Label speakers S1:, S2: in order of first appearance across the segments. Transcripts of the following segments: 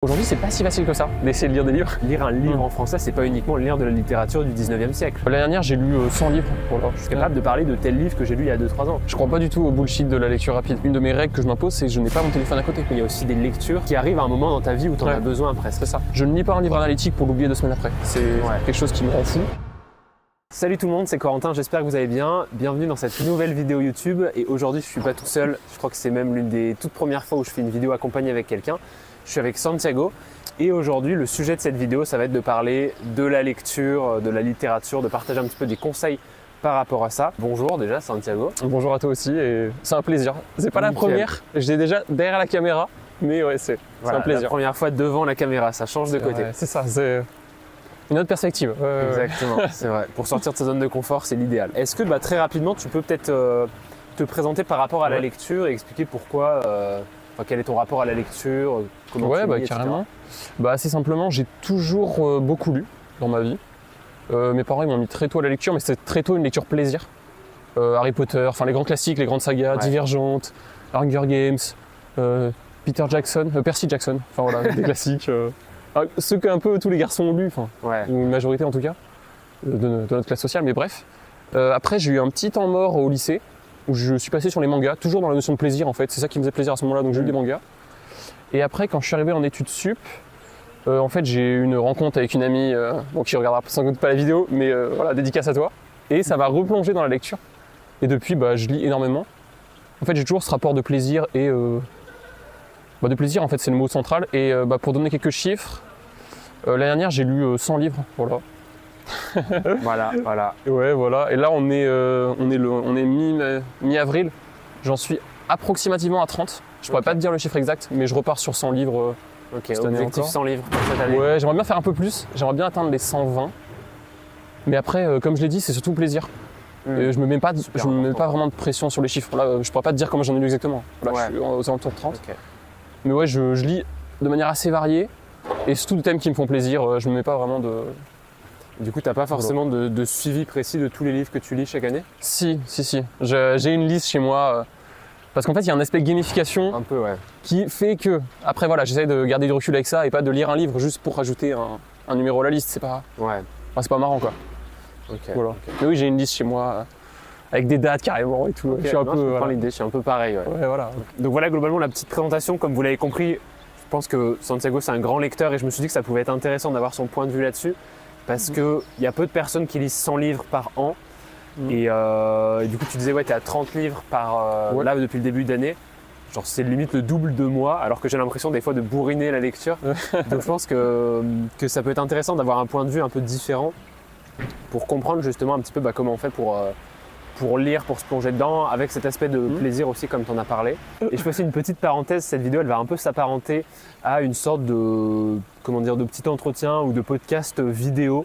S1: Aujourd'hui, c'est pas si facile que ça d'essayer de lire des livres.
S2: Lire un livre en français, c'est pas uniquement lire de la littérature du 19e siècle.
S1: L'année dernière, j'ai lu 100 livres. Voilà.
S2: Je suis capable de parler de tel livre que j'ai lu il y a 2-3 ans.
S1: Je crois pas du tout au bullshit de la lecture rapide. Une de mes règles que je m'impose, c'est que je n'ai pas mon téléphone à côté.
S2: Il y a aussi des lectures qui arrivent à un moment dans ta vie où tu en as besoin presque.
S1: C'est ça. Je ne lis pas un livre analytique pour l'oublier 2 semaines après. C'est quelque chose qui me rend fou.
S2: Salut tout le monde, c'est Corentin, j'espère que vous allez bien. Bienvenue dans cette nouvelle vidéo YouTube. Et aujourd'hui, je suis pas tout seul. Je crois que c'est même l'une des toutes premières fois où je fais une vidéo accompagnée avec quelqu'un. Je suis avec Santiago. Et aujourd'hui, le sujet de cette vidéo, ça va être de parler de la lecture, de la littérature, de partager un petit peu des conseils par rapport à ça. Bonjour déjà Santiago.
S1: Bonjour à toi aussi et c'est un plaisir. C'est pas la première, j'ai déjà derrière la caméra, mais ouais, c'est un plaisir.
S2: La première fois devant la caméra, ça change de côté.
S1: C'est ça, c'est une autre perspective.
S2: Exactement, c'est vrai. Pour sortir de sa zone de confort, c'est l'idéal. Est-ce que très rapidement, tu peux peut-être te présenter par rapport à la lecture et expliquer pourquoi, quel est ton rapport à la lecture, comment tu lis,
S1: carrément. Assez simplement, j'ai toujours beaucoup lu dans ma vie. Mes parents ils m'ont mis très tôt à la lecture, mais c'était très tôt une lecture plaisir. Harry Potter, les grands classiques, les grandes sagas, Divergente, Hunger Games, Percy Jackson, des classiques. Ceux que un peu tous les garçons ont lu, ou une majorité en tout cas, de notre classe sociale, mais bref. Après, j'ai eu un petit temps mort au lycée, où je suis passé sur les mangas, toujours dans la notion de plaisir en fait, c'est ça qui me faisait plaisir à ce moment-là, donc j'ai lu des mangas. Et après, quand je suis arrivé en études sup, en fait, j'ai eu une rencontre avec une amie, qui regardera sans doute pas la vidéo, mais dédicace à toi. Et ça m'a replongé dans la lecture. Et depuis, je lis énormément. En fait, j'ai toujours ce rapport de plaisir et de plaisir, en fait, c'est le mot central. Et pour donner quelques chiffres, l'année dernière, j'ai lu 100 livres, voilà.
S2: voilà.
S1: Ouais, voilà. Et là, on est mi-avril. J'en suis approximativement à 30. Je pourrais pas te dire le chiffre exact, mais je repars sur 100 livres.
S2: Cette année objectif encore. 100 livres pour cette année.
S1: Ouais, j'aimerais bien faire un peu plus. J'aimerais bien atteindre les 120. Mais après, comme je l'ai dit, c'est surtout plaisir. Et je me mets pas vraiment de pression sur les chiffres. Là, je pourrais pas te dire comment j'en ai lu exactement. Là, je suis aux alentours de 30. Mais ouais, je lis de manière assez variée. Et surtout des thèmes qui me font plaisir. Je me mets pas vraiment de...
S2: Du coup, t'as pas forcément de suivi précis de tous les livres que tu lis chaque année?
S1: Si. J'ai une liste chez moi. Parce qu'en fait, il y a un aspect gamification qui fait que, après j'essaie de garder du recul avec ça et pas de lire un livre juste pour rajouter un numéro à la liste, c'est pas c'est pas marrant quoi. Voilà. Mais oui, j'ai une liste chez moi avec des dates carrément et tout.
S2: Je suis un peu l'idée, je suis un peu pareil. Donc voilà, globalement la petite présentation, comme vous l'avez compris, je pense que Santiago c'est un grand lecteur et je me suis dit que ça pouvait être intéressant d'avoir son point de vue là-dessus parce qu'il y a peu de personnes qui lisent 100 livres par an. Et du coup tu disais tu es à 30 livres par là depuis le début d'année. Genre c'est limite le double de moi alors que j'ai l'impression des fois de bourriner la lecture. Donc je pense que ça peut être intéressant d'avoir un point de vue un peu différent pour comprendre justement un petit peu comment on fait pour lire, pour se plonger dedans avec cet aspect de plaisir aussi comme tu en as parlé. Et je fais aussi une petite parenthèse, cette vidéo elle va un peu s'apparenter à une sorte de petit entretien ou de podcast vidéo.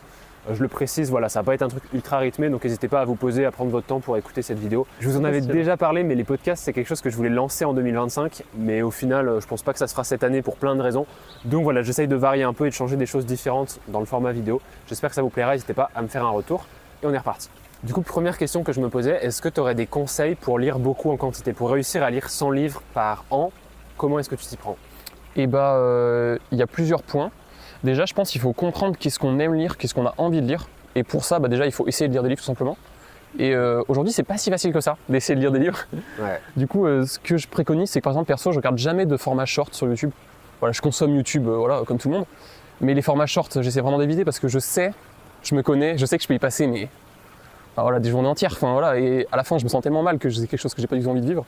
S2: Je le précise, ça va pas être un truc ultra rythmé, donc n'hésitez pas à vous poser, à prendre votre temps pour écouter cette vidéo. Je vous en avais déjà parlé, mais les podcasts, c'est quelque chose que je voulais lancer en 2025, mais au final, je pense pas que ça se fera cette année pour plein de raisons. Donc j'essaye de varier un peu et de changer des choses différentes dans le format vidéo. J'espère que ça vous plaira, n'hésitez pas à me faire un retour et on est reparti. Du coup, première question que je me posais, est-ce que tu aurais des conseils pour lire beaucoup en quantité, pour réussir à lire 100 livres par an? Comment est-ce que tu t'y prends?
S1: Il y a plusieurs points. Déjà, je pense qu'il faut comprendre qu'est-ce qu'on aime lire, qu'est-ce qu'on a envie de lire. Et pour ça, déjà, il faut essayer de lire des livres tout simplement. Et aujourd'hui, c'est pas si facile que ça d'essayer de lire des livres. Du coup, ce que je préconise, c'est que par exemple, perso, je regarde jamais de format short sur YouTube. Je consomme YouTube, comme tout le monde. Mais les formats short, j'essaie vraiment d'éviter parce que je me connais, je sais que je peux y passer, mais des journées entières. Et à la fin, je me sens tellement mal que c'est quelque chose que j'ai pas du tout envie de vivre.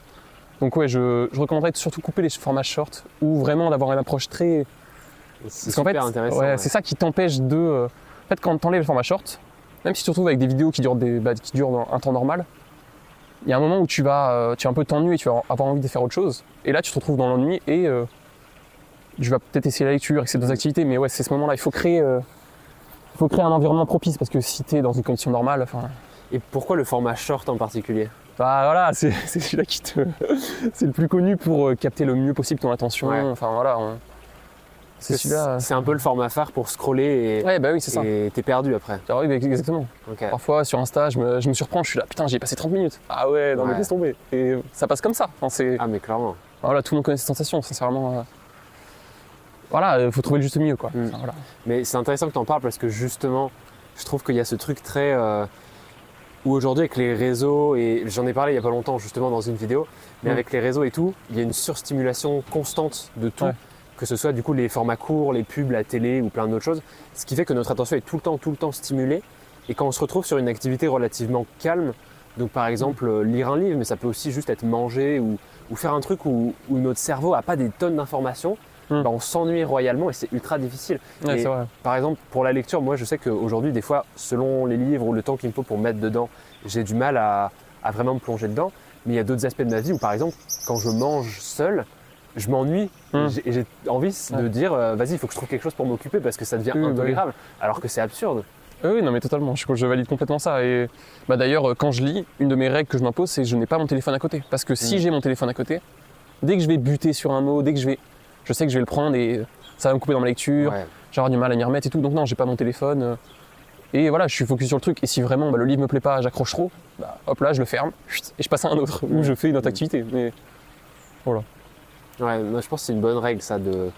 S1: Donc je recommanderais de surtout couper les formats short ou vraiment d'avoir une approche très...
S2: C'est super intéressant.
S1: C'est ça qui t'empêche de... En fait, quand tu enlèves le format short, même si tu te retrouves avec des vidéos qui durent un temps normal, il y a un moment où tu vas un peu t'ennuyer et tu vas avoir envie de faire autre chose. Et là, tu te retrouves dans l'ennui et tu vas peut-être essayer la lecture, essayer d'autres activités. Mais c'est ce moment-là, il faut créer un environnement propice parce que si tu es dans une condition normale...
S2: Et pourquoi le format short en particulier?
S1: C'est celui-là c'est le plus connu pour capter le mieux possible ton attention.
S2: C'est un peu le format phare pour scroller et
S1: c'est ça.
S2: Et t'es perdu après.
S1: Oui, exactement. Parfois sur Insta, je me surprends, je suis là, putain, j'y ai passé 30 minutes. Ah ouais, non mais laisse tomber. Et ça passe comme ça.
S2: Mais clairement.
S1: Tout le monde connaît cette sensation, sincèrement. voilà, il faut trouver le juste milieu, quoi. Enfin, voilà.
S2: Mais c'est intéressant que tu en parles parce que justement, je trouve qu'il y a ce truc très... où aujourd'hui avec les réseaux, et j'en ai parlé il n'y a pas longtemps justement dans une vidéo, mais avec les réseaux et tout, il y a une surstimulation constante de tout, que ce soit du coup les formats courts, les pubs, la télé ou plein d'autres choses, ce qui fait que notre attention est tout le temps stimulée, et quand on se retrouve sur une activité relativement calme, donc par exemple lire un livre, mais ça peut aussi juste être manger ou faire un truc où notre cerveau n'a pas des tonnes d'informations, bah on s'ennuie royalement et c'est ultra difficile.
S1: Ouais,
S2: et
S1: c'est vrai.
S2: Par exemple, pour la lecture, moi je sais qu'aujourd'hui, des fois, selon les livres ou le temps qu'il me faut pour me mettre dedans, j'ai du mal à vraiment me plonger dedans. Mais il y a d'autres aspects de ma vie où, par exemple, quand je mange seul, je m'ennuie et j'ai envie de dire vas-y, il faut que je trouve quelque chose pour m'occuper parce que ça devient intolérable, alors que c'est absurde.
S1: Oui, non mais totalement, je valide complètement ça. Et bah, d'ailleurs, quand je lis, une de mes règles que je m'impose, c'est que je n'ai pas mon téléphone à côté. Parce que si j'ai mon téléphone à côté, dès que je vais buter sur un mot, je sais que je vais le prendre et ça va me couper dans ma lecture, j'aurai du mal à m'y remettre et tout. Donc non, j'ai pas mon téléphone. Et voilà, je suis focus sur le truc. Et si vraiment le livre me plaît pas, j'accroche trop, bah, hop là, je le ferme et je passe à un autre ou je fais une autre activité. Mais voilà.
S2: Ouais, moi je pense que c'est une bonne règle ça de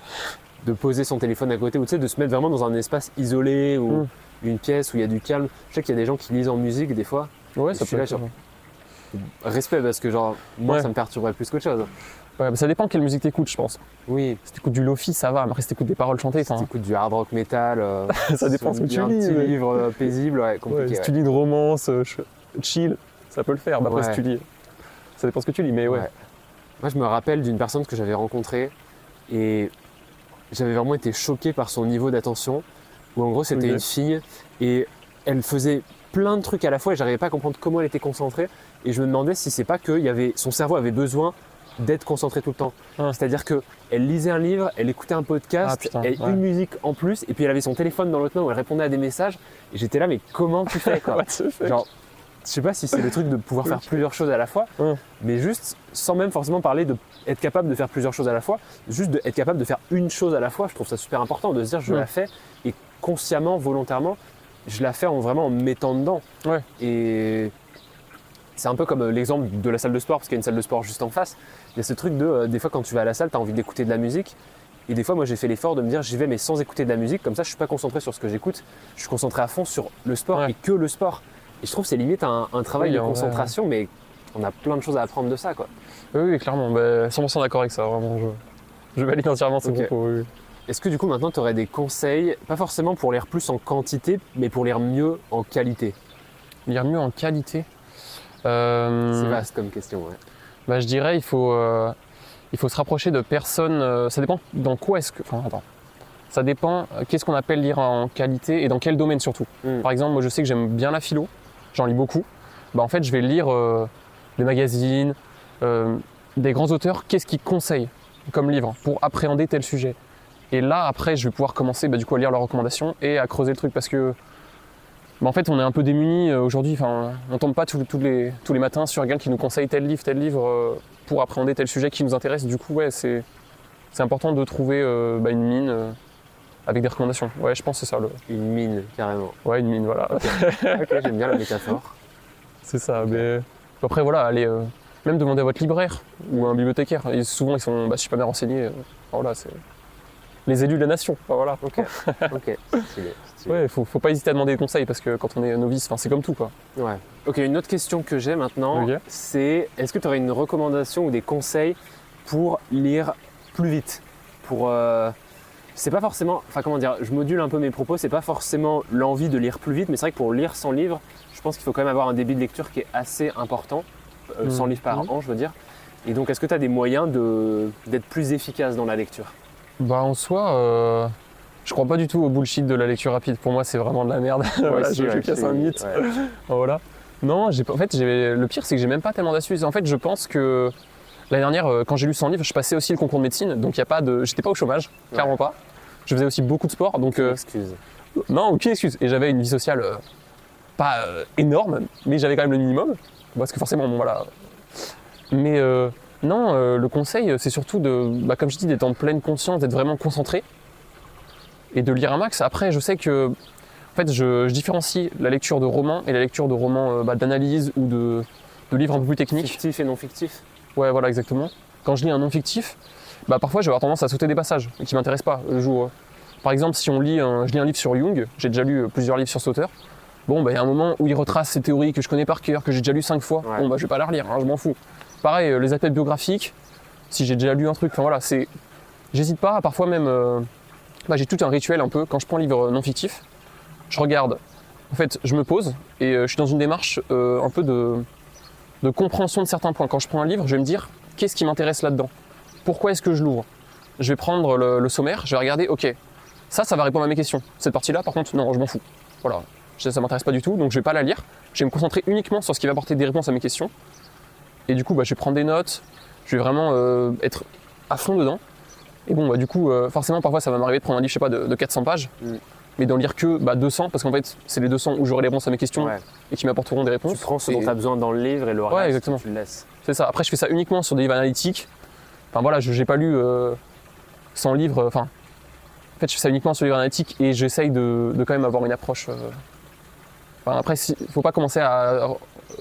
S2: poser son téléphone à côté ou tu sais, de se mettre vraiment dans un espace isolé ou une pièce où il y a du calme. Je sais qu'il y a des gens qui lisent en musique des fois.
S1: Ouais, ça peut être.
S2: Respect parce que genre moi ça me perturberait plus qu'autre chose.
S1: Ouais, bah ça dépend quelle musique t'écoutes, je pense.
S2: Oui.
S1: Si t'écoutes du lofi, ça va, mais après si t'écoutes des paroles chantées,
S2: si t'écoutes du hard rock metal,
S1: ça dépend ce que tu lis.
S2: Un petit livre paisible, compliqué.
S1: Si tu lis une romance, chill, ça peut le faire. Bah, après, si tu lis, ça dépend ce que tu lis, mais ouais.
S2: Moi, je me rappelle d'une personne que j'avais rencontrée et j'avais vraiment été choqué par son niveau d'attention. Où en gros, c'était une fille et elle faisait plein de trucs à la fois et j'arrivais pas à comprendre comment elle était concentrée. Et je me demandais si c'est pas que son cerveau avait besoin d'être concentré tout le temps. C'est-à-dire qu'elle lisait un livre, elle écoutait un podcast, une musique en plus, et puis elle avait son téléphone dans l'autre main où elle répondait à des messages. Et j'étais là, mais comment tu fais quoi? Genre, je sais pas si c'est le truc de pouvoir faire plusieurs choses à la fois, mais juste sans même forcément parler d'être capable de faire plusieurs choses à la fois, juste d'être capable de faire une chose à la fois. Je trouve ça super important de se dire je la fais et consciemment, volontairement, je la fais vraiment en me mettant dedans. Et c'est un peu comme l'exemple de la salle de sport, parce qu'il y a une salle de sport juste en face. Il y a ce truc des fois quand tu vas à la salle, tu as envie d'écouter de la musique. Et des fois, moi j'ai fait l'effort de me dire j'y vais mais sans écouter de la musique, comme ça je suis pas concentré sur ce que j'écoute, je suis concentré à fond sur le sport et que le sport. Et je trouve que c'est limite un travail de concentration, mais on a plein de choses à apprendre de ça, quoi.
S1: Oui, clairement, 100% d'accord avec ça, vraiment, je valide entièrement ce propos. Oui.
S2: Est-ce que du coup maintenant tu aurais des conseils, pas forcément pour lire plus en quantité, mais pour lire mieux en qualité?
S1: Lire mieux en qualité
S2: C'est vaste comme question,
S1: je dirais il faut se rapprocher de personnes, ça dépend dans quoi est-ce que... Enfin, attends. Ça dépend qu'est-ce qu'on appelle lire en qualité et dans quel domaine surtout. Par exemple, moi je sais que j'aime bien la philo, j'en lis beaucoup. En fait, je vais lire des magazines, des grands auteurs, qu'est-ce qu'ils conseillent comme livre pour appréhender tel sujet. Et là, après, je vais pouvoir commencer du coup à lire leurs recommandations et à creuser le truc parce que en fait, on est un peu démunis aujourd'hui. On ne tombe pas tous les matins sur quelqu'un qui nous conseille tel livre pour appréhender tel sujet qui nous intéresse. Du coup, c'est important de trouver une mine avec des recommandations. Ouais, je pense que c'est ça.
S2: Une mine, carrément.
S1: Ouais, une mine, voilà.
S2: Ok, j'aime bien la métaphore.
S1: C'est ça. Mais après, voilà, allez même demander à votre libraire ou à un bibliothécaire. Et souvent, ils sont super bien renseignés. Voilà, c'est les élus de la nation. Voilà.
S2: Ok. Stylé.
S1: Ouais, faut pas hésiter à demander des conseils parce que quand on est novice, c'est comme tout, quoi.
S2: Ouais. Ok, une autre question que j'ai maintenant, c'est est-ce que tu aurais une recommandation ou des conseils pour lire plus vite? C'est pas forcément, je module un peu mes propos, c'est pas forcément l'envie de lire plus vite, mais c'est vrai que pour lire 100 livres, je pense qu'il faut quand même avoir un débit de lecture qui est assez important, 100 livres par an, je veux dire. Et donc, est-ce que tu as des moyens d'être plus efficace dans la lecture? En
S1: soi, je crois pas du tout au bullshit de la lecture rapide. Pour moi, c'est vraiment de la merde. Je casse un mythe. Voilà. Non, le pire, c'est que j'ai même pas tellement d'astuces. En fait, je pense que l'année dernière, quand j'ai lu 100 livres, je passais aussi le concours de médecine, donc j'étais pas au chômage, clairement pas. Je faisais aussi beaucoup de sport, donc.
S2: Aucune excuse.
S1: Non, aucune excuse. Et j'avais une vie sociale pas énorme, mais j'avais quand même le minimum, parce que forcément, voilà. Mais non, le conseil, c'est surtout comme je dis, d'être en pleine conscience, d'être vraiment concentré et de lire un max. Après, je sais que, en fait, je différencie la lecture de romans et la lecture de romans d'analyse ou de livres un peu plus techniques.
S2: Fictif et non fictif.
S1: Ouais, voilà, exactement. Quand je lis un non fictif, bah, parfois je vais avoir tendance à sauter des passages qui m'intéressent pas le jour. Par exemple, si je lis un livre sur Jung, j'ai déjà lu plusieurs livres sur cet auteur. Bon, bah, il y a un moment où il retrace ces théories que je connais par cœur, que j'ai déjà lu 5 fois. Bon, bah, je vais pas la relire, hein, je m'en fous. Pareil, les aspects biographiques, si j'ai déjà lu un truc, enfin voilà, c'est. J'hésite pas, parfois même. Bah, j'ai tout un rituel un peu, quand je prends un livre non fictif, je regarde. En fait, je me pose et je suis dans une démarche un peu de compréhension de certains points. Quand je prends un livre, je vais me dire qu'est-ce qui m'intéresse là-dedans? Pourquoi est-ce que je l'ouvre? Je vais prendre le sommaire, je vais regarder, ok, ça va répondre à mes questions. Cette partie-là, par contre, non, je m'en fous. Voilà, ça m'intéresse pas du tout, donc je vais pas la lire. Je vais me concentrer uniquement sur ce qui va apporter des réponses à mes questions. Et du coup, bah, je vais prendre des notes, je vais vraiment être à fond dedans. Et bon, bah, du coup, forcément, parfois, ça va m'arriver de prendre un livre, je sais pas, de 400 pages, mais d'en lire que 200, parce qu'en fait, c'est les 200 où j'aurai les réponses à mes questions et qui m'apporteront des réponses.
S2: Tu prends ce dont tu as besoin dans le livre et le reste,
S1: exactement.
S2: tu le laisses.
S1: C'est ça. Après, je fais ça uniquement sur des livres analytiques. Enfin voilà, je n'ai pas lu 100 livres. Enfin, en fait, je fais ça uniquement sur les livres analytiques et j'essaye de quand même avoir une approche. Enfin, après, il ne faut pas commencer à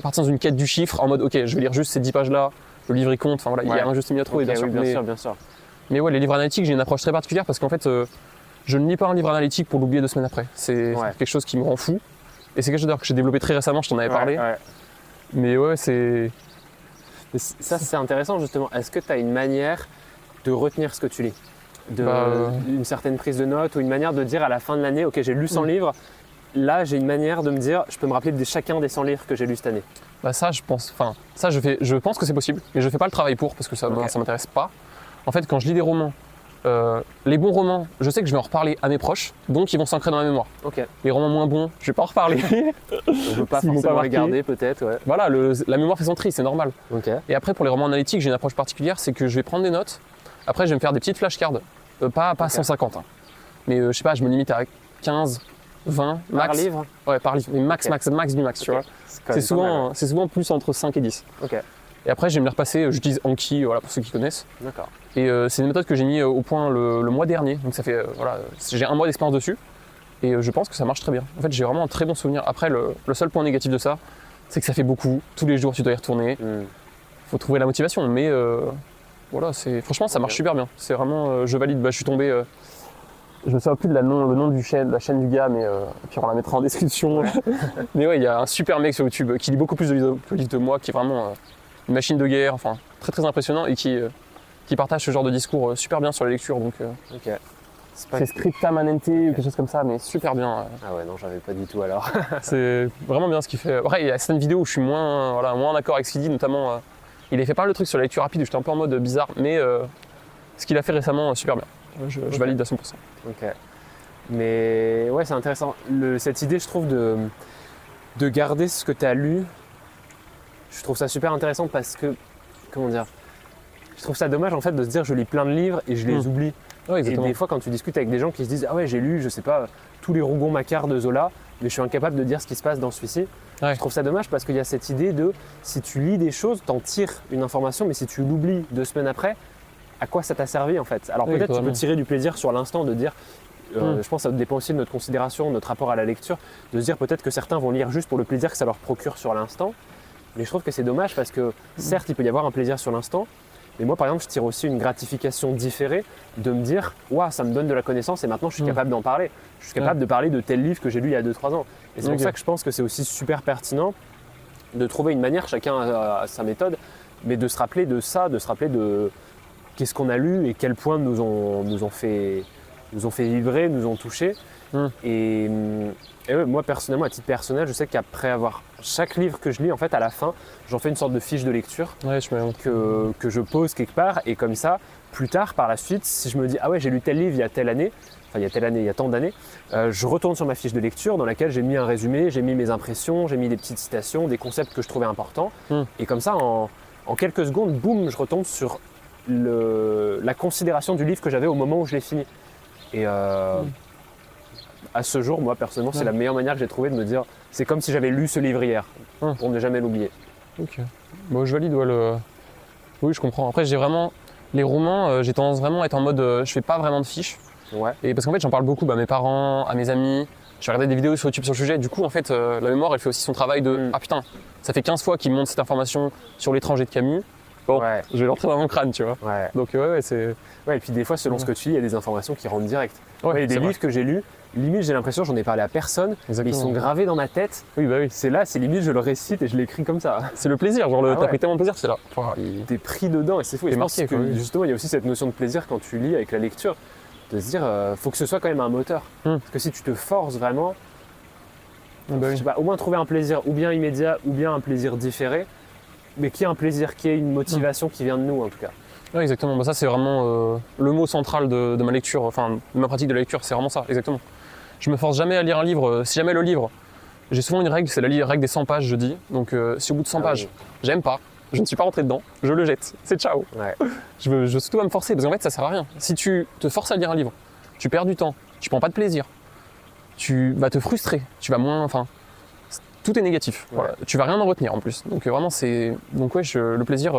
S1: partir dans une quête du chiffre en mode ok, je vais lire juste ces 10 pages-là, le livre il compte. Enfin voilà, il y a un juste milieu à trouver, bien sûr.
S2: Oui, bien sûr.
S1: Mais ouais, les livres analytiques, j'ai une approche très particulière parce qu'en fait, je ne lis pas un livre analytique pour l'oublier 2 semaines après. C'est quelque chose qui me rend fou. Et c'est quelque chose que j'ai développé très récemment, je t'en avais parlé. Mais ouais, c'est.
S2: Ça, c'est intéressant justement. Est-ce que tu as une manière de retenir ce que tu lis? Une certaine prise de notes ou une manière de dire à la fin de l'année, ok, j'ai lu 100 livres, là j'ai une manière de me dire, je peux me rappeler de chacun des 100 livres que j'ai lus cette année.
S1: Bah ça, je pense que c'est possible, mais je ne fais pas le travail pour parce que ça m'intéresse pas. En fait, quand je lis des romans, les bons romans, je sais que je vais en reparler à mes proches, donc ils vont s'ancrer dans ma mémoire. Les romans moins bons, je vais pas en reparler.
S2: On ne veut pas forcément les garder peut-être. Ouais.
S1: Voilà, la mémoire fait son tri, c'est normal. Et après, pour les romans analytiques, j'ai une approche particulière, c'est que je vais prendre des notes. Après, je vais me faire des petites flashcards, pas 150, hein. Mais je sais pas, je me limite à 15, 20 max.
S2: Par livre?
S1: Ouais, par livre, mais max du max, tu vois. C'est souvent plus entre 5 et 10. Et après, je vais me les repasser, j'utilise Anki, voilà, pour ceux qui connaissent. Et c'est une méthode que j'ai mis au point le mois dernier, donc ça fait, j'ai un mois d'expérience dessus. Et je pense que ça marche très bien. En fait, j'ai vraiment un très bon souvenir. Après, le seul point négatif de ça, c'est que ça fait beaucoup. Tous les jours, tu dois y retourner. Faut trouver la motivation, mais voilà, franchement, ça marche super bien. C'est vraiment, je valide. Bah, je suis tombé. Je me souviens plus de le nom de la chaîne du gars, mais puis on la mettra en description. Mais ouais, il y a un super mec sur YouTube qui lit beaucoup plus de livres de moi, qui est vraiment une machine de guerre, enfin très très impressionnant et qui partage ce genre de discours super bien sur la lecture. Donc, c'est Scripta Manente ou quelque chose comme ça, mais super bien.
S2: Ah ouais, non, j'avais pas du tout alors.
S1: C'est vraiment bien ce qu'il fait. Après, il y a certaines vidéos où je suis moins en accord avec ce qu'il dit, notamment. Il a fait pas mal de trucs sur la lecture rapide où j'étais un peu en mode bizarre, mais ce qu'il a fait récemment, super bien. Je valide à 100%.
S2: Mais ouais, c'est intéressant. Cette idée, je trouve, de garder ce que tu as lu, je trouve ça super intéressant parce que, comment dire, je trouve ça dommage en fait de se dire je lis plein de livres et je les oublie.
S1: Ouais,
S2: et des fois, quand tu discutes avec des gens qui se disent ah ouais, j'ai lu, je sais pas, tous les Rougon-Macquart de Zola, mais je suis incapable de dire ce qui se passe dans celui-ci. Je trouve ça dommage parce qu'il y a cette idée de si tu lis des choses, t'en tires une information, mais si tu l'oublies 2 semaines après, à quoi ça t'a servi en fait? Alors peut-être tu peux tirer du plaisir sur l'instant de dire, je pense que ça dépend aussi de notre considération, notre rapport à la lecture, de se dire peut-être que certains vont lire juste pour le plaisir que ça leur procure sur l'instant. Mais je trouve que c'est dommage parce que certes, il peut y avoir un plaisir sur l'instant, mais moi par exemple, je tire aussi une gratification différée de me dire waouh, ça me donne de la connaissance et maintenant je suis capable d'en parler. Je suis capable de parler de tel livre que j'ai lu il y a 2-3 ans. Et c'est pour ça que je pense que c'est aussi super pertinent de trouver une manière, chacun a sa méthode, mais de se rappeler de ça, de se rappeler de qu'est-ce qu'on a lu et quels points nous ont fait vibrer, nous ont touchés. Et ouais, moi personnellement, à titre personnel, je sais qu'après avoir chaque livre que je lis, en fait à la fin, j'en fais une sorte de fiche de lecture que je pose quelque part et comme ça, plus tard, par la suite, si je me dis ah ouais, j'ai lu tel livre il y a telle année, il y a tant d'années, je retourne sur ma fiche de lecture dans laquelle j'ai mis un résumé, j'ai mis mes impressions, j'ai mis des petites citations, des concepts que je trouvais importants. Et comme ça, en quelques secondes, boum, je retombe sur la considération du livre que j'avais au moment où je l'ai fini. Et à ce jour, moi personnellement, c'est la meilleure manière que j'ai trouvé de me dire c'est comme si j'avais lu ce livre hier, pour ne jamais l'oublier.
S1: Ok. Bon, je valide, oui, je comprends. Après, j'ai vraiment les romans, j'ai tendance vraiment à être en mode je fais pas vraiment de fiches. Et parce qu'en fait, j'en parle beaucoup à mes parents, à mes amis. Je vais regarder des vidéos sur YouTube sur le sujet. Du coup, en fait, la mémoire, elle fait aussi son travail de ah putain, ça fait 15 fois qu'il me montre cette information sur l'étranger de Camus. bon, je vais l'entrer dans mon crâne, tu vois. Donc ouais, c'est...
S2: Ouais, et puis des fois, selon ce que tu lis, il y a des informations qui rentrent direct. Il y a des livres que j'ai lus, limite j'ai l'impression, j'en ai parlé à personne, mais ils sont gravés dans ma tête.
S1: Oui, bah oui.
S2: C'est là, c'est limite, je le récite et je l'écris comme ça.
S1: C'est le plaisir, genre t'as pris tellement de plaisir, c'est là.
S2: T'es pris dedans et c'est fou. Et je pense que justement, il y a aussi cette notion de plaisir quand tu lis avec la lecture, de se dire, faut que ce soit quand même un moteur. Parce que si tu te forces vraiment, je sais pas, au moins trouver un plaisir ou bien immédiat ou bien un plaisir différé, mais qui est un plaisir, qui est une motivation qui vient de nous en tout cas.
S1: Oui, exactement. Bah, ça, c'est vraiment le mot central de ma lecture, enfin de ma pratique de la lecture, c'est vraiment ça, exactement. Je me force jamais à lire un livre. Si jamais le livre, j'ai souvent une règle, c'est la règle des 100 pages, je dis. Donc si au bout de 100 pages, j'aime pas, je ne suis pas rentré dedans, je le jette. C'est ciao. Je veux surtout pas me forcer, parce qu'en fait, ça sert à rien. Si tu te forces à lire un livre, tu perds du temps, tu prends pas de plaisir, tu vas te frustrer, tu vas moins, enfin, tout est négatif. Voilà. Tu vas rien en retenir en plus. Donc vraiment, c'est, donc ouais, le plaisir,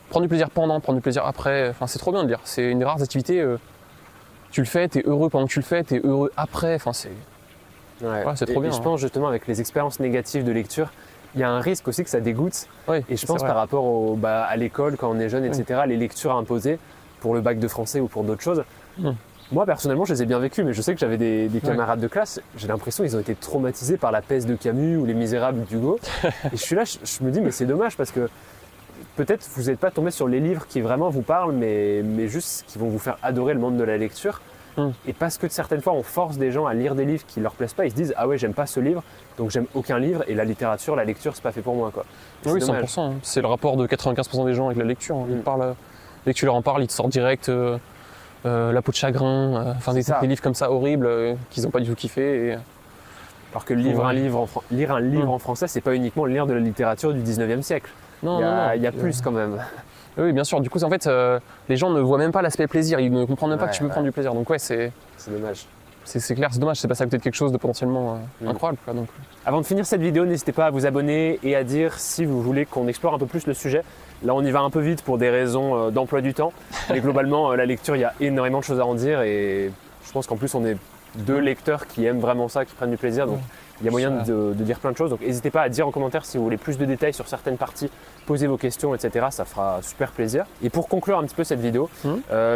S1: prendre du plaisir pendant, prendre du plaisir après. Enfin, c'est trop bien de lire. C'est une des rares activités. Tu le fais, t'es heureux pendant que tu le fais, t'es heureux après. Enfin, c'est, c'est trop bien.
S2: Et je pense justement avec les expériences négatives de lecture, il y a un risque aussi que ça dégoûte. Et je pense par rapport à l'école quand on est jeune, etc. Les lectures imposées pour le bac de français ou pour d'autres choses. Moi, personnellement, je les ai bien vécues, mais je sais que j'avais des camarades de classe, j'ai l'impression qu'ils ont été traumatisés par La Peste de Camus ou Les Misérables d'Hugo. Et je suis là, je me dis, mais c'est dommage parce que peut-être vous n'êtes pas tombé sur les livres qui vraiment vous parlent, mais juste qui vont vous faire adorer le monde de la lecture. Et parce que certaines fois, on force des gens à lire des livres qui ne leur plaisent pas, ils se disent, ah ouais, j'aime pas ce livre, donc j'aime aucun livre, et la littérature, la lecture, c'est pas fait pour moi, quoi.
S1: Oui, 100%. Hein. C'est le rapport de 95% des gens avec la lecture. Hein. Dès que tu leur en parles, ils te sortent direct. La peau de chagrin, enfin des livres comme ça horribles qu'ils n'ont pas du tout kiffé.
S2: Alors que lire un livre en français, c'est pas uniquement lire de la littérature du 19e siècle.
S1: Non,
S2: il y a plus quand même.
S1: Oui, bien sûr. Du coup, en fait, les gens ne voient même pas l'aspect plaisir. Ils ne comprennent même pas que tu peux prendre du plaisir. Donc ouais, c'est
S2: dommage.
S1: C'est clair, c'est dommage. C'est passé à côté de quelque chose de potentiellement incroyable. Quoi, donc.
S2: Avant de finir cette vidéo, n'hésitez pas à vous abonner et à dire si vous voulez qu'on explore un peu plus le sujet. Là, on y va un peu vite pour des raisons d'emploi du temps. Mais globalement, la lecture, il y a énormément de choses à en dire. Et je pense qu'en plus, on est deux lecteurs qui aiment vraiment ça, qui prennent du plaisir. Donc, il y a moyen de dire plein de choses. Donc, n'hésitez pas à dire en commentaire si vous voulez plus de détails sur certaines parties. Posez vos questions, etc. Ça fera super plaisir. Et pour conclure un petit peu cette vidéo,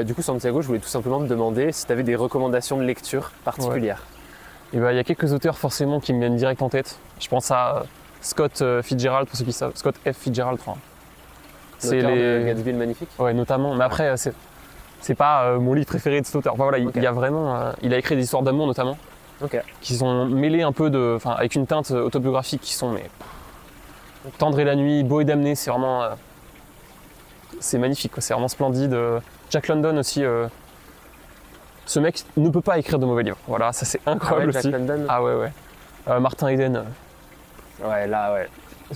S2: du coup, Santiago, je voulais tout simplement te demander si tu avais des recommandations de lecture particulières.
S1: Et il y a quelques auteurs forcément qui me viennent direct en tête. Je pense à Scott Fitzgerald, pour ceux qui savent. Scott F. Fitzgerald,
S2: c'est les Gatsby le Magnifique.
S1: Ouais, notamment. Mais après, c'est pas mon livre préféré de cet auteur. Enfin, voilà, il y a vraiment, il a écrit des histoires d'amour notamment, qui sont mêlées un peu avec une teinte autobiographique qui sont Tendre et la nuit, Beau et damné, c'est vraiment, c'est magnifique, c'est vraiment splendide. Jack London aussi. Ce mec ne peut pas écrire de mauvais livres. Voilà, ça c'est incroyable aussi.
S2: Jack London.
S1: Ah ouais. Martin Eden.
S2: Ouais, là, ouais.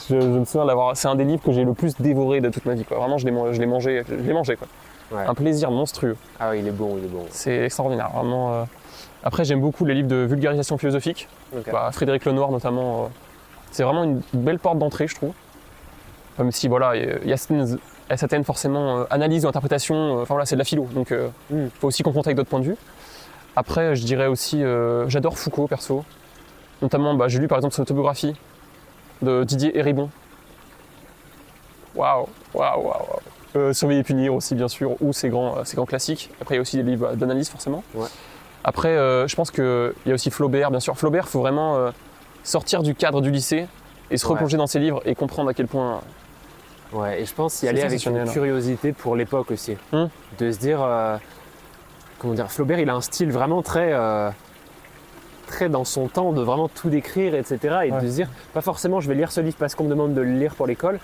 S1: Je me souviens d'avoir. C'est un des livres que j'ai le plus dévoré de toute ma vie, quoi. Vraiment, je l'ai mangé, quoi. Un plaisir monstrueux.
S2: Ah oui, il est bon.
S1: C'est extraordinaire, vraiment. Après, j'aime beaucoup les livres de vulgarisation philosophique. Frédéric Lenoir, notamment. C'est vraiment une belle porte d'entrée, je trouve. Même si, voilà, il y a certaines forcément analyse ou interprétation. Enfin voilà, c'est de la philo, donc il faut aussi confronter avec d'autres points de vue. Après, je dirais aussi, j'adore Foucault, perso. Notamment, j'ai lu par exemple son autobiographie de Didier Héribon. Waouh. Surveiller et punir aussi, bien sûr, ou ses grands classiques. Après, il y a aussi des livres d'analyse, forcément. Après, je pense qu'il y a aussi Flaubert, bien sûr. Flaubert, il faut vraiment sortir du cadre du lycée et se replonger dans ses livres et comprendre à quel point...
S2: Ouais, et je pense y aller avec une curiosité pour l'époque aussi. De se dire, comment dire, Flaubert, il a un style vraiment très dans son temps, de vraiment tout décrire, etc. Et de se dire, pas forcément je vais lire ce livre parce qu'on me demande de le lire pour l'école,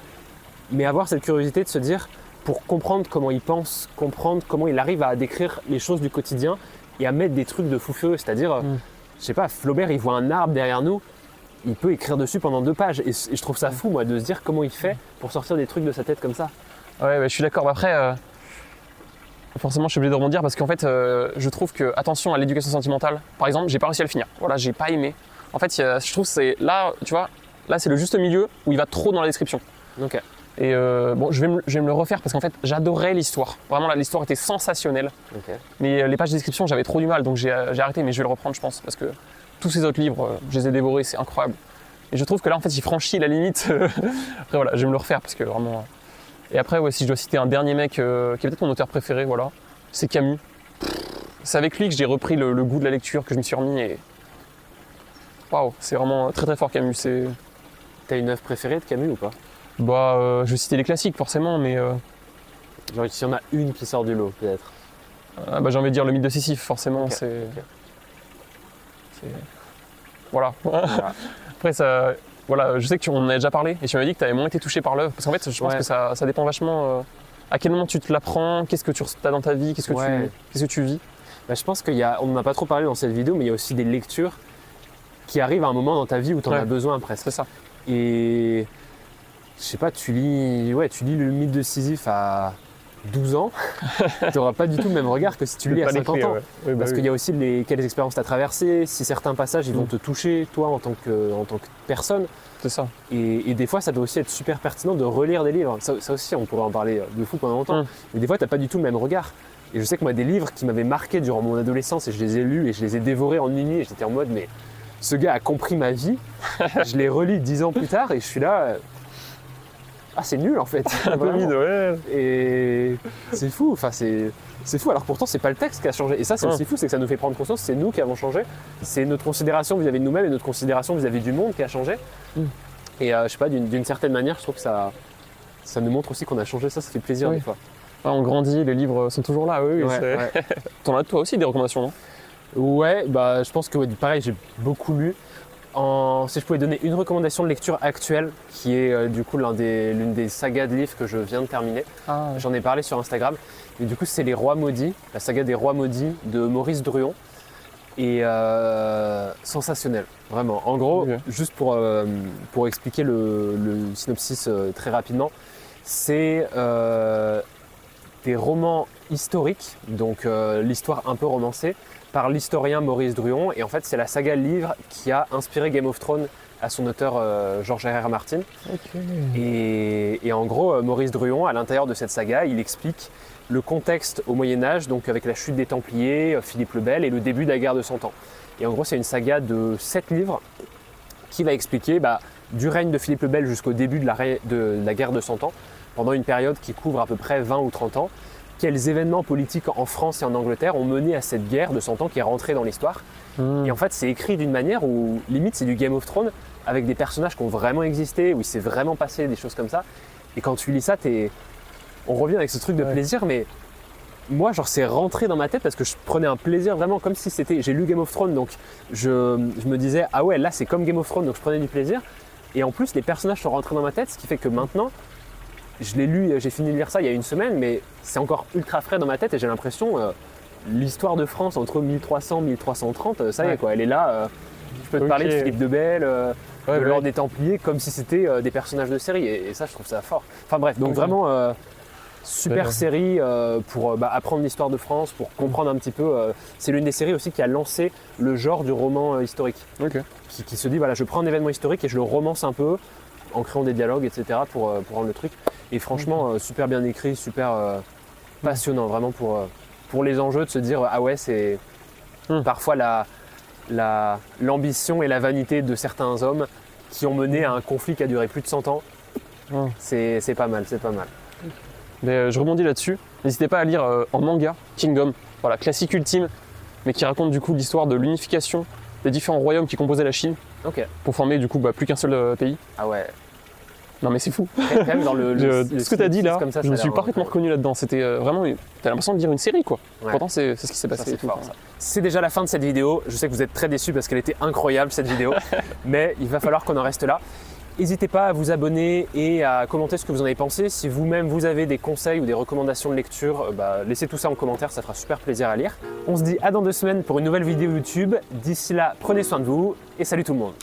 S2: mais avoir cette curiosité de se dire, pour comprendre comment il pense, comprendre comment il arrive à décrire les choses du quotidien et à mettre des trucs de fou furieux. C'est-à-dire, je sais pas, Flaubert, il voit un arbre derrière nous, il peut écrire dessus pendant 2 pages. Et je trouve ça fou, moi, de se dire comment il fait pour sortir des trucs de sa tête comme ça. Ouais,
S1: je suis d'accord. Après, forcément, je suis obligé de rebondir parce qu'en fait, je trouve que, attention à l'éducation sentimentale, par exemple, j'ai pas réussi à le finir. Voilà, j'ai pas aimé. En fait, je trouve que c'est là, tu vois, là, c'est le juste milieu où il va trop dans la description. Et bon, je vais me le refaire parce qu'en fait, j'adorais l'histoire. Vraiment, là, l'histoire était sensationnelle. Mais les pages de description, j'avais trop du mal, donc j'ai arrêté, mais je vais le reprendre, je pense, parce que tous ces autres livres, je les ai dévorés, c'est incroyable. Et je trouve que là, en fait, il franchit la limite. Après, voilà, je vais me le refaire parce que vraiment. Et après, ouais, si je dois citer un dernier mec qui est peut-être mon auteur préféré, voilà, c'est Camus. C'est avec lui que j'ai repris le goût de la lecture, que je me suis remis et... Waouh, c'est vraiment très très fort Camus.
S2: T'as une œuvre préférée de Camus ou pas?
S1: Bah, je vais citer les classiques forcément, mais...
S2: Genre, s'il y en a une qui sort du lot, peut-être.
S1: Bah, j'ai envie de dire le mythe de Sisyphe, forcément,
S2: okay.
S1: c'est... Voilà. Après, ça... Voilà, je sais que tu en as déjà parlé et tu m'as dit que tu avais moins été touché par l'œuvre. Parce qu'en fait, je pense que ça dépend vachement à quel moment tu te l'apprends, qu'est-ce que tu as dans ta vie, qu'est-ce que tu vis.
S2: Bah, je pense on n'en a pas trop parlé dans cette vidéo, mais il y a aussi des lectures qui arrivent à un moment dans ta vie où tu en as besoin presque.
S1: C'est ça.
S2: Et je sais pas, tu lis le mythe de Sisyphe à 12 ans, tu n'auras pas du tout le même regard que si tu le lis à 50 ans.
S1: Oui,
S2: parce qu'il y a aussi quelles expériences tu as traversées, si certains passages ils vont te toucher, toi en tant que personne.
S1: C'est ça.
S2: Et des fois, ça doit aussi être super pertinent de relire des livres. Ça aussi, on pourrait en parler de fou pendant longtemps. Mais des fois, tu n'as pas du tout le même regard. Et je sais que moi, des livres qui m'avaient marqué durant mon adolescence, et je les ai lus et je les ai dévorés en une nuit, et j'étais en mode, mais ce gars a compris ma vie. Je les relis 10 ans plus tard et je suis là... Ah, c'est nul en fait.
S1: Un peu vide, ouais.
S2: Et c'est fou, enfin c'est fou. Alors pourtant, c'est pas le texte qui a changé. Et ça, c'est aussi fou, c'est que ça nous fait prendre conscience, c'est nous qui avons changé. C'est notre considération vis-à-vis de nous-mêmes et notre considération vis-à-vis du monde qui a changé. Et je sais pas, d'une certaine manière, je trouve que ça nous montre aussi qu'on a changé. Ça fait plaisir des fois.
S1: On grandit, les livres sont toujours là, oui. T'en as toi aussi des recommandations, non?
S2: Ouais, bah je pense que pareil, j'ai beaucoup lu. Si je pouvais donner une recommandation de lecture actuelle, qui est du coup l'une des sagas de livres que je viens de terminer, j'en ai parlé sur Instagram, et du coup c'est Les Rois Maudits, la saga des Rois Maudits de Maurice Druon, et sensationnel, vraiment. En gros, juste pour expliquer le synopsis très rapidement, c'est des romans historiques, donc l'histoire un peu romancée, par l'historien Maurice Druon, et en fait c'est la saga livre qui a inspiré Game of Thrones à son auteur George R.R. Martin. Et en gros Maurice Druon, à l'intérieur de cette saga, il explique le contexte au Moyen-Âge, donc avec la chute des Templiers, Philippe le Bel et le début de la guerre de 100 ans. Et en gros c'est une saga de 7 livres qui va expliquer du règne de Philippe le Bel jusqu'au début de la guerre de 100 ans, pendant une période qui couvre à peu près 20 ou 30 ans. Quels événements politiques en France et en Angleterre ont mené à cette guerre de 100 ans qui est rentrée dans l'histoire. Et en fait, c'est écrit d'une manière où, limite, c'est du Game of Thrones, avec des personnages qui ont vraiment existé, où il s'est vraiment passé des choses comme ça. Et quand tu lis ça, on revient avec ce truc de plaisir, mais moi, genre, c'est rentré dans ma tête parce que je prenais un plaisir vraiment comme si c'était... J'ai lu Game of Thrones, donc je me disais, ah ouais, là, c'est comme Game of Thrones, donc je prenais du plaisir. Et en plus, les personnages sont rentrés dans ma tête, ce qui fait que maintenant... Je l'ai lu, j'ai fini de lire ça il y a une semaine, mais c'est encore ultra frais dans ma tête et j'ai l'impression l'histoire de France entre 1300 et 1330, ça y est quoi, elle est là. Je peux te parler de Philippe le Bel, de l'ordre des Templiers, comme si c'était des personnages de série et ça je trouve ça fort. Enfin bref, donc vraiment super série pour apprendre l'histoire de France, pour comprendre un petit peu. C'est l'une des séries aussi qui a lancé le genre du roman historique. Qui se dit voilà, je prends un événement historique et je le romance un peu en créant des dialogues, etc. pour rendre le truc. Et franchement, super bien écrit, super passionnant, vraiment pour les enjeux de se dire ah ouais, c'est parfois l'ambition et la vanité de certains hommes qui ont mené à un conflit qui a duré plus de 100 ans. C'est pas mal, c'est pas mal.
S1: Mais je rebondis là-dessus. N'hésitez pas à lire en manga Kingdom, voilà, classique ultime, mais qui raconte du coup l'histoire de l'unification des différents royaumes qui composaient la Chine pour former du coup plus qu'un seul pays.
S2: Ah ouais.
S1: Non mais c'est fou.
S2: Quand même dans
S1: ce que tu as dit là,
S2: ça,
S1: je me suis parfaitement reconnu là-dedans. C'était vraiment, t'as l'impression de lire une série quoi. Pourtant c'est ce qui s'est passé.
S2: C'est déjà la fin de cette vidéo. Je sais que vous êtes très déçus parce qu'elle était incroyable cette vidéo. Mais il va falloir qu'on en reste là. N'hésitez pas à vous abonner et à commenter ce que vous en avez pensé. Si vous-même vous avez des conseils ou des recommandations de lecture, laissez tout ça en commentaire, ça fera super plaisir à lire. On se dit à dans 2 semaines pour une nouvelle vidéo YouTube. D'ici là, prenez soin de vous et salut tout le monde.